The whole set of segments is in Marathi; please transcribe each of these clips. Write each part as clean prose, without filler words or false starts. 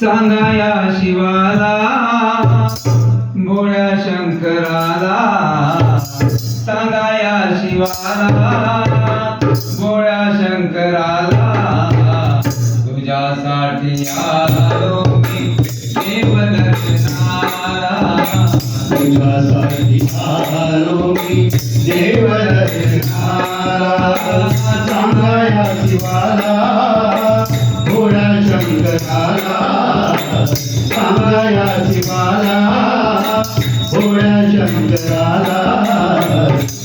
सांगा या शिवाला भोळ्या शंकराला, सांगा या शिवाला भोळ्या शंकराला, तुझ्यासाठी आलो मी देवदर्शनाला, तुझ्यासाठी आलो मी देवदर्शनाला, सांगा या शिवाला भोळ्या शंकराला, सांगा या शिवाला भोळ्या शंकराला,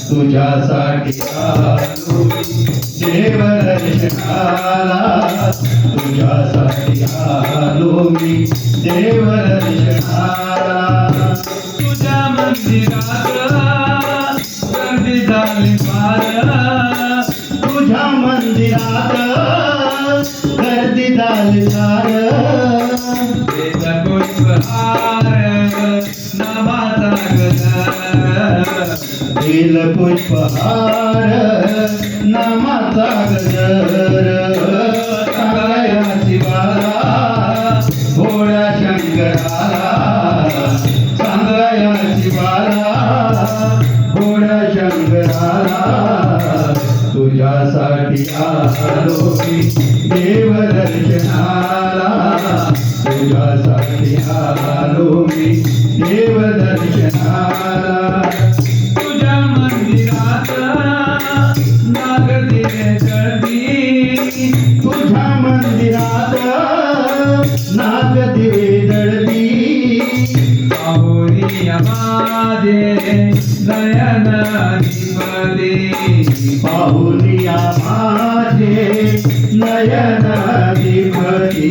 तुझ्यासाठी आलो मी देवदर्शनाला, तुझ्यासाठी आलो मी देवदर्शनाला. तुझ्या मंदिरात गर्दी झाली फार, तुझ्या मंदिरात गर्दी झाली फार, त्याचा पुष्पहार नावाचा गजर, दिल पुष्पहार नामाचा गजर, सांगा या शिवाला भोळ्या शंकराला, सांगा या शिवाला भोळ्या शंकराला, तुझ्यासाठी आलो मी देवदर्शनाला, तुझ्यासाठी आलो मी देवदर्शनाला. तुझ्या मंदिरात नागदिवे जळती, तुझ्या मंदिरात नागदिवे जळती, पाहुणी माझे नयनाधिपती, पाहुनिया माझे नयनाधिपती,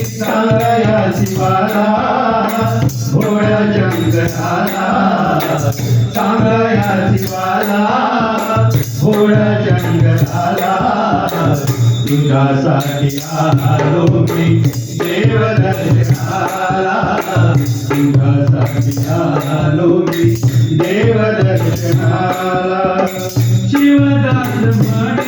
सांगा या शिवाला भोळ्या शंकराला, सांगा या शिवाला भोळ्या शंकराला, तुझ्यासाठी आलो मी देवदर्शनाला, तुझ्यासाठी आलो मी देवदर्शनाला. शिवदास म्हणे